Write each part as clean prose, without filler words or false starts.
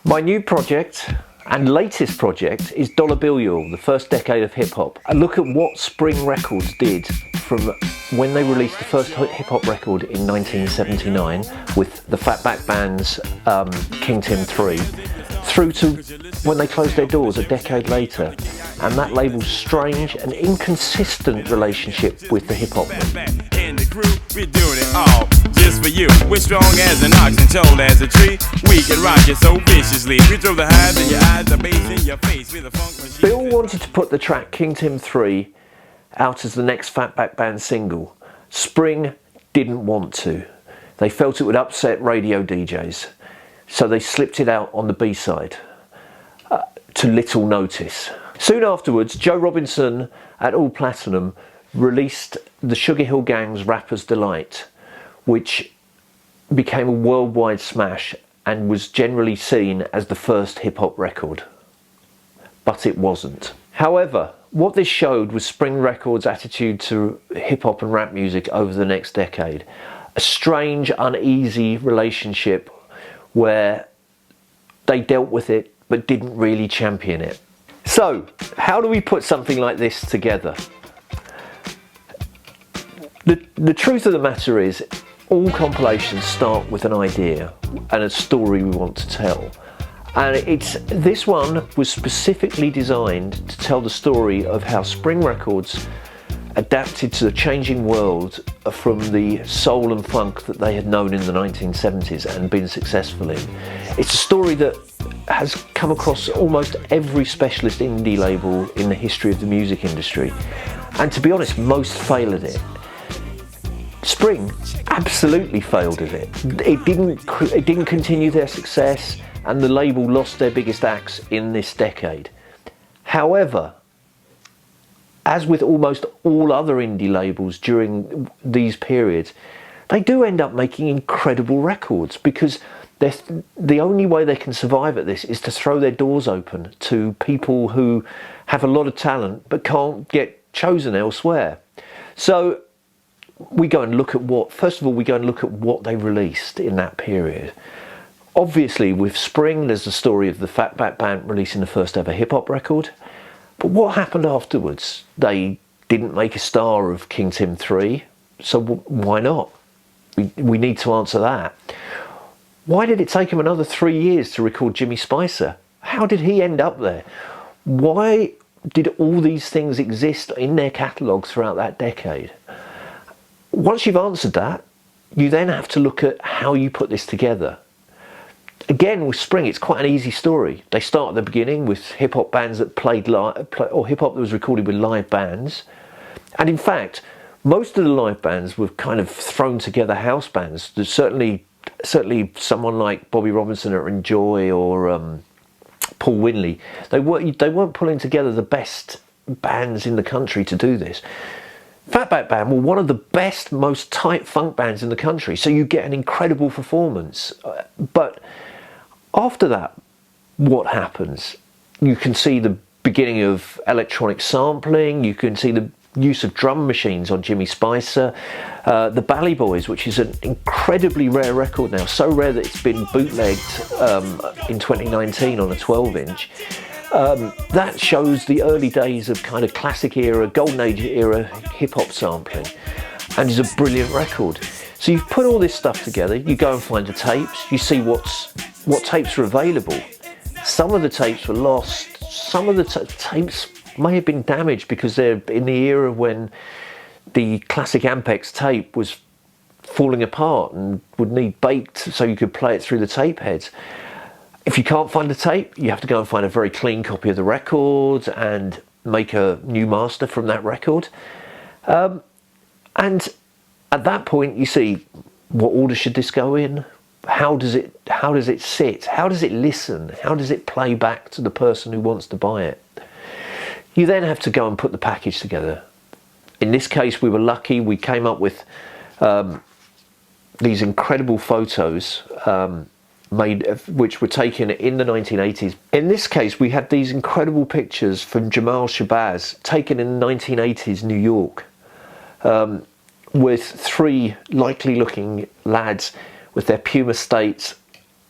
My new project and latest project is Dollar Bill Yule, the first decade of hip hop. A look at what Spring Records did from when they released the first hip hop record in 1979 with the Fatback Band's King Tim 3, through to when they closed their doors a decade later, and that label's strange and inconsistent relationship with the hip hop movement. We're doing it all just for you. We're strong as an ox and tall as a tree. We can rock you so viciously. We throw the highs in your eyes, the bass in your face. We're the funk machine. Bill wanted to put the track King Tim 3 out as the next Fatback Band single. Spring didn't want to. They felt it would upset radio DJs, so they slipped it out on the B-side to little notice. Soon afterwards, Joe Robinson at All Platinum released the Sugar Hill Gang's Rapper's Delight, which became a worldwide smash and was generally seen as the first hip-hop record. But it wasn't. However, what this showed was Spring Records' attitude to hip-hop and rap music over the next decade. A strange, uneasy relationship where they dealt with it but didn't really champion it. So, how do we put something like this together? The truth of the matter is, all compilations start with an idea and a story we want to tell. And this one was specifically designed to tell the story of how Spring Records adapted to the changing world from the soul and funk that they had known in the 1970s and been successful in. It's a story that has come across almost every specialist indie label in the history of the music industry. And to be honest, most fail at it. Spring absolutely failed at it. It didn't continue their success, and the label lost their biggest acts in this decade. However, as with almost all other indie labels during these periods, they do end up making incredible records, because the only way they can survive at this is to throw their doors open to people who have a lot of talent but can't get chosen elsewhere. So we go and look at what they released in that period. Obviously, with Spring, there's the story of the Fatback Band releasing the first ever hip-hop record. But what happened afterwards? They didn't make a star of King Tim 3, so why not? We need to answer that. Why did it take him another 3 years to record Jimmy Spicer? How did he end up there? Why did all these things exist in their catalogue throughout that decade? Once you've answered that, you then have to look at how you put this together. Again, with Spring, it's quite an easy story. They start at the beginning with hip-hop bands that played live, or hip-hop that was recorded with live bands. And in fact, most of the live bands were kind of thrown together house bands. There's certainly someone like Bobby Robinson at Enjoy or Paul Winley. They weren't pulling together the best bands in the country to do this. Fatback Band were one of the best, most tight funk bands in the country, so you get an incredible performance. But after that, what happens? You can see the beginning of electronic sampling, you can see the use of drum machines on Jimmy Spicer, the Bally Boys, which is an incredibly rare record now, so rare that it's been bootlegged in 2019 on a 12-inch. That shows the early days of kind of classic era, golden age era hip-hop sampling, and is a brilliant record. So you've put all this stuff together, you go and find the tapes, you see what tapes are available. Some of the tapes were lost, some of the tapes may have been damaged because they're in the era when the classic Ampex tape was falling apart and would need baked so you could play it through the tape heads. If you can't find the tape, you have to go and find a very clean copy of the record and make a new master from that record. And at that point, you see, what order should this go in? How does it sit? How does it listen? How does it play back to the person who wants to buy it? You then have to go and put the package together. In this case, we were lucky. We came up with these incredible photos which were taken in the 1980s. In this case, we had these incredible pictures from Jamal Shabazz taken in 1980s New York, with three likely looking lads with their Puma States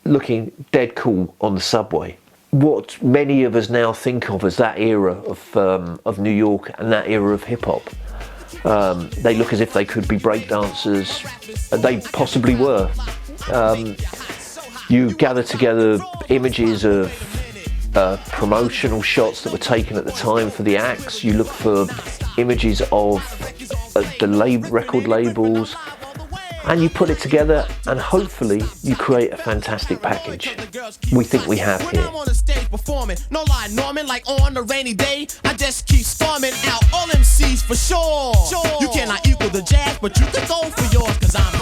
looking dead cool on the subway. What many of us now think of as that era of New York and that era of hip hop. They look as if they could be breakdancers. They possibly were. You gather together images of promotional shots that were taken at the time for the acts. You look for images of the record labels, and you put it together, and hopefully you create a fantastic package. We think we have here. I'm on the stage performing, no lie, Norman, like on a rainy day, I just keep storming out all MCs for sure. You cannot equal the jazz, but you can go for yours, cause I'm